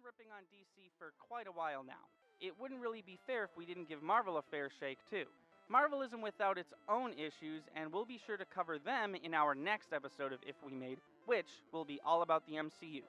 ripping on DC for quite a while now. It wouldn't really be fair if we didn't give Marvel a fair shake, too. Marvel isn't without its own issues, and we'll be sure to cover them in our next episode of If We Made, which will be all about the MCU.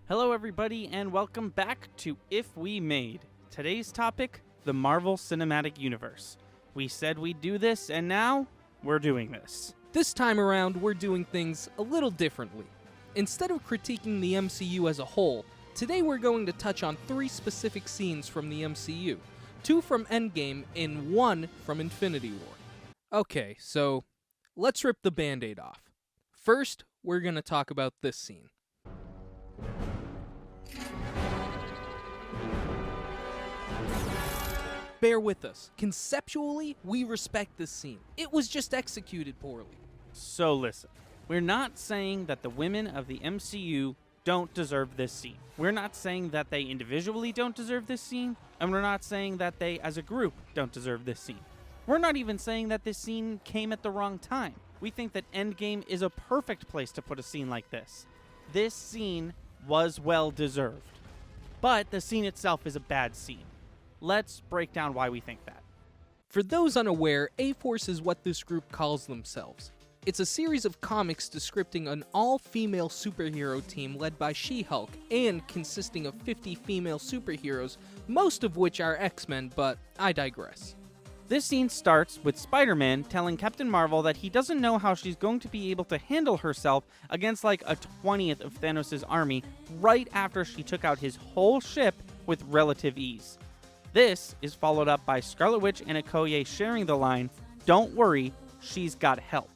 Hello, everybody, and welcome back to If We Made. Today's topic, the Marvel Cinematic Universe. We said we'd do this, and now we're doing this. This time around, we're doing things a little differently. Instead of critiquing the MCU as a whole, today we're going to touch on 3 specific scenes from the MCU. 2 from Endgame and 1 from Infinity War. Okay, so let's rip the Band-Aid off. First, we're going to talk about this scene. Bear with us. Conceptually, we respect this scene. It was just executed poorly. So listen, we're not saying that the women of the MCU don't deserve this scene. We're not saying that they individually don't deserve this scene, and we're not saying that they as a group don't deserve this scene. We're not even saying that this scene came at the wrong time. We think that Endgame is a perfect place to put a scene like this. This scene was well deserved. But the scene itself is a bad scene. Let's break down why we think that. For those unaware, A-Force is what this group calls themselves. It's a series of comics descripting an all-female superhero team led by She-Hulk and consisting of 50 female superheroes, most of which are X-Men, but I digress. This scene starts with Spider-Man telling Captain Marvel that he doesn't know how she's going to be able to handle herself against like a 20th of Thanos' army right after she took out his whole ship with relative ease. This is followed up by Scarlet Witch and Okoye sharing the line, "Don't worry, she's got help."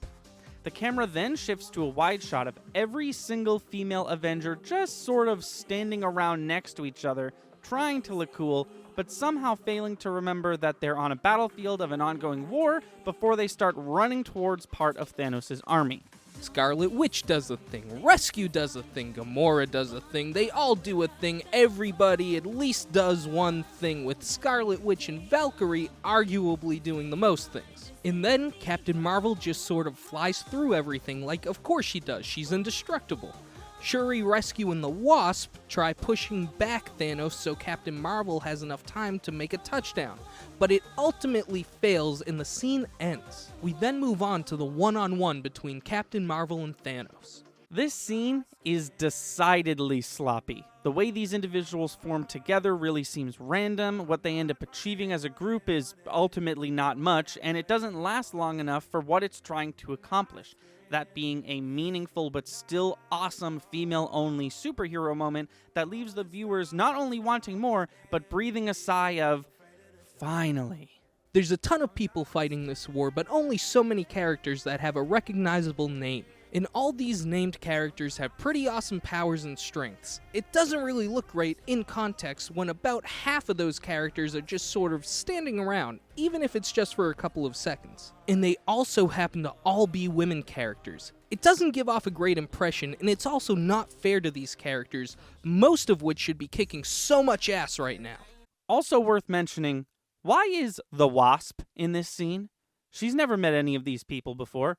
The camera then shifts to a wide shot of every single female Avenger just sort of standing around next to each other, trying to look cool, but somehow failing to remember that they're on a battlefield of an ongoing war before they start running towards part of Thanos' army. Scarlet Witch does a thing, Rescue does a thing, Gamora does a thing, they all do a thing, everybody at least does one thing, with Scarlet Witch and Valkyrie arguably doing the most things. And then Captain Marvel just sort of flies through everything like of course she does, she's indestructible. Shuri, Rescue, and the Wasp try pushing back Thanos so Captain Marvel has enough time to make a touchdown, but it ultimately fails and the scene ends. We then move on to the one-on-one between Captain Marvel and Thanos. This scene is decidedly sloppy. The way these individuals form together really seems random, what they end up achieving as a group is ultimately not much, and it doesn't last long enough for what it's trying to accomplish. That being a meaningful but still awesome female-only superhero moment that leaves the viewers not only wanting more, but breathing a sigh of, finally. There's a ton of people fighting this war, but only so many characters that have a recognizable name. And all these named characters have pretty awesome powers and strengths. It doesn't really look great in context when about half of those characters are just sort of standing around, even if it's just for a couple of seconds. And they also happen to all be women characters. It doesn't give off a great impression, and it's also not fair to these characters, most of which should be kicking so much ass right now. Also worth mentioning, why is the Wasp in this scene? She's never met any of these people before.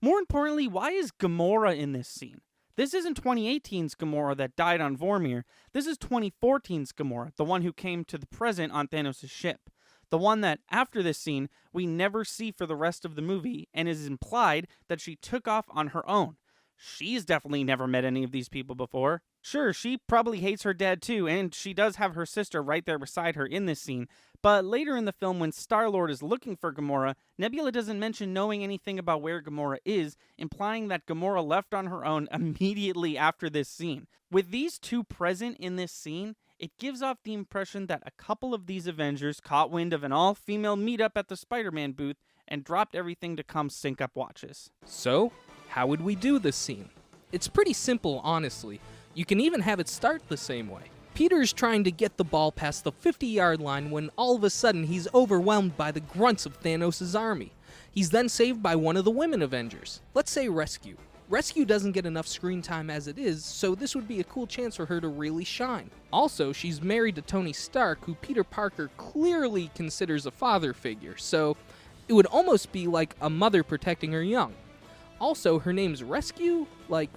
More importantly, why is Gamora in this scene? This isn't 2018's Gamora that died on Vormir. This is 2014's Gamora, the one who came to the present on Thanos' ship. The one that, after this scene, we never see for the rest of the movie, and is implied that she took off on her own. She's definitely never met any of these people before. Sure, she probably hates her dad too, and she does have her sister right there beside her in this scene, but later in the film when Star-Lord is looking for Gamora, Nebula doesn't mention knowing anything about where Gamora is, implying that Gamora left on her own immediately after this scene. With these two present in this scene, it gives off the impression that a couple of these Avengers caught wind of an all-female meetup at the Spider-Man booth and dropped everything to come sync up watches. So, how would we do this scene? It's pretty simple, honestly. You can even have it start the same way. Peter's trying to get the ball past the 50-yard line when all of a sudden he's overwhelmed by the grunts of Thanos' army. He's then saved by one of the women Avengers. Let's say Rescue. Rescue doesn't get enough screen time as it is, so this would be a cool chance for her to really shine. Also, she's married to Tony Stark, who Peter Parker clearly considers a father figure, so it would almost be like a mother protecting her young. Also, her name's Rescue? Like,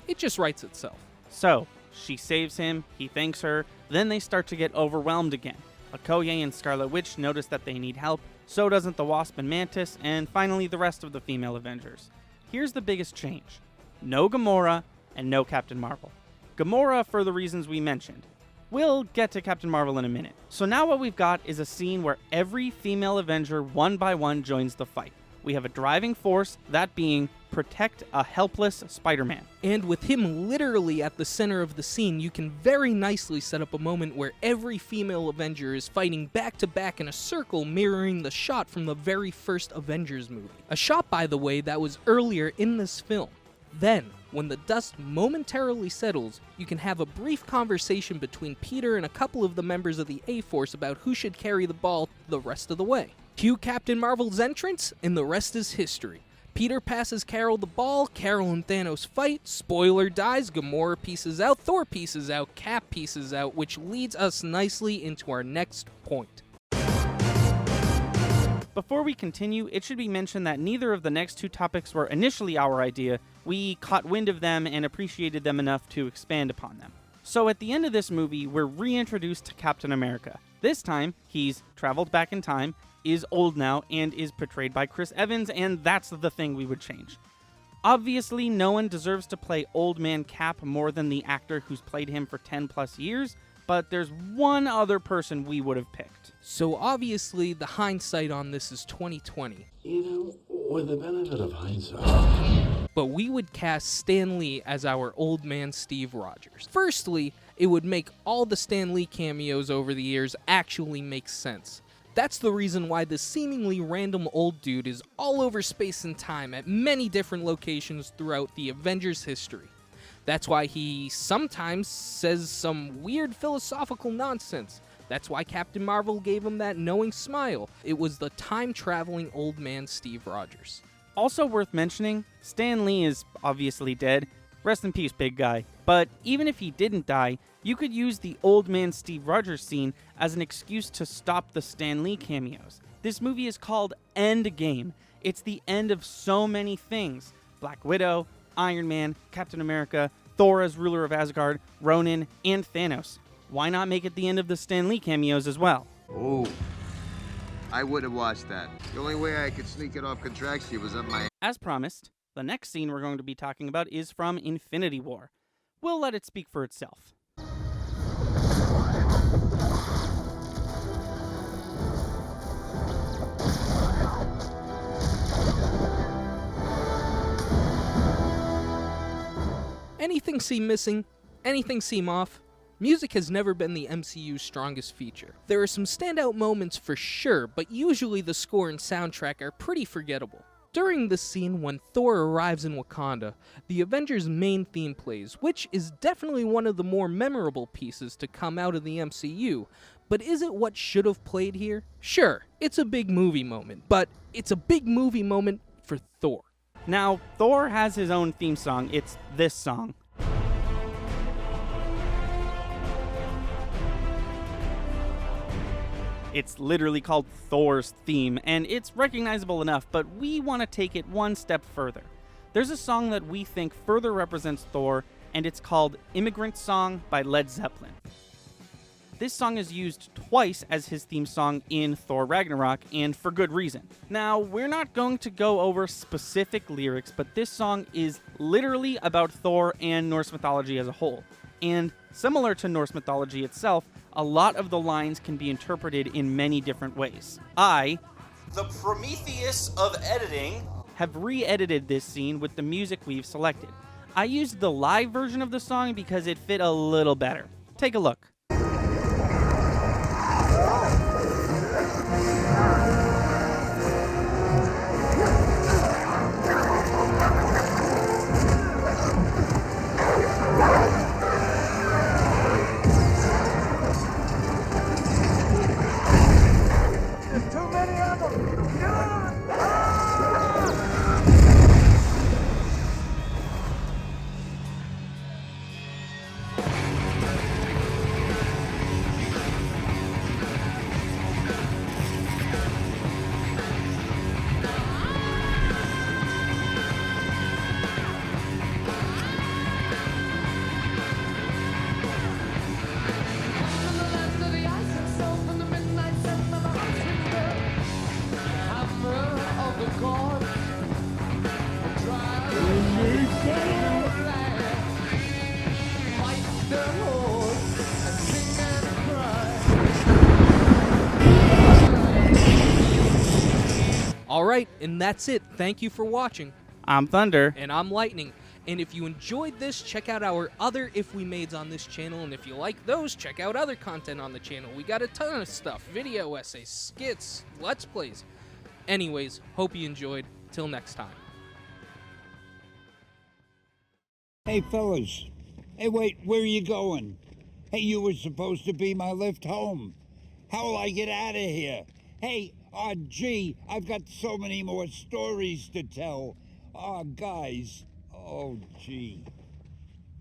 it just writes itself. So, She saves him, he thanks her, then they start to get overwhelmed again. Okoye and Scarlet Witch notice that they need help, so doesn't the Wasp and Mantis, and finally the rest of the female Avengers. Here's the biggest change. No Gamora, and no Captain Marvel. Gamora for the reasons we mentioned. We'll get to Captain Marvel in a minute. So now what we've got is a scene where every female Avenger one by one joins the fight. We have a driving force, that being protect a helpless Spider-Man. And with him literally at the center of the scene, you can very nicely set up a moment where every female Avenger is fighting back to back in a circle, mirroring the shot from the very first Avengers movie. A shot, by the way, that was earlier in this film. Then, when the dust momentarily settles, you can have a brief conversation between Peter and a couple of the members of the A-Force about who should carry the ball the rest of the way. Cue Captain Marvel's entrance, and the rest is history. Peter passes Carol the ball, Carol and Thanos fight, spoiler dies, Gamora pieces out, Thor pieces out, Cap pieces out, which leads us nicely into our next point. Before we continue, it should be mentioned that neither of the next two topics were initially our idea. We caught wind of them and appreciated them enough to expand upon them. So at the end of this movie, we're reintroduced to Captain America. This time, he's traveled back in time, is old now, and is portrayed by Chris Evans, and that's the thing we would change. Obviously, no one deserves to play Old Man Cap more than the actor who's played him for 10 plus years, but there's one other person we would have picked. So obviously, the hindsight on this is 2020. You know, with the benefit of hindsight. But we would cast Stan Lee as our old man Steve Rogers. Firstly, it would make all the Stan Lee cameos over the years actually make sense. That's the reason why this seemingly random old dude is all over space and time at many different locations throughout the Avengers' history. That's why he sometimes says some weird philosophical nonsense. That's why Captain Marvel gave him that knowing smile. It was the time-traveling old man Steve Rogers. Also worth mentioning, Stan Lee is obviously dead. Rest in peace, big guy. But even if he didn't die, you could use the old man Steve Rogers scene as an excuse to stop the Stan Lee cameos. This movie is called Endgame. It's the end of so many things. Black Widow, Iron Man, Captain America, Thor as ruler of Asgard, Ronan, and Thanos. Why not make it the end of the Stan Lee cameos as well? Oh, I would have watched that. The only way I could sneak it off contractually was up my... As promised, the next scene we're going to be talking about is from Infinity War. We'll let it speak for itself. Anything seem missing? Anything seem off? Music has never been the MCU's strongest feature. There are some standout moments for sure, but usually the score and soundtrack are pretty forgettable. During this scene, when Thor arrives in Wakanda, the Avengers' main theme plays, which is definitely one of the more memorable pieces to come out of the MCU. But is it what should have played here? Sure, it's a big movie moment, but it's a big movie moment for Thor. Now, Thor has his own theme song. It's this song. It's literally called Thor's theme, and it's recognizable enough, but we want to take it one step further. There's a song that we think further represents Thor, and it's called Immigrant Song by Led Zeppelin. This song is used twice as his theme song in Thor Ragnarok, and for good reason. Now, we're not going to go over specific lyrics, but this song is literally about Thor and Norse mythology as a whole. And similar to Norse mythology itself, a lot of the lines can be interpreted in many different ways. I, the Prometheus of editing, have re-edited this scene with the music we've selected. I used the live version of the song because it fit a little better. Take a look. Alright, and that's it. Thank you for watching. I'm Thunder. And I'm Lightning. And if you enjoyed this, check out our other If We Mades on this channel. And if you like those, check out other content on the channel. We got a ton of stuff. Video essays, skits, let's plays. Anyways, hope you enjoyed. Till next time. Hey, fellas. Hey, wait, where are you going? Hey, you were supposed to be my lift home. How will I get out of here? Hey, gee, I've got so many more stories to tell. Guys. Oh, gee.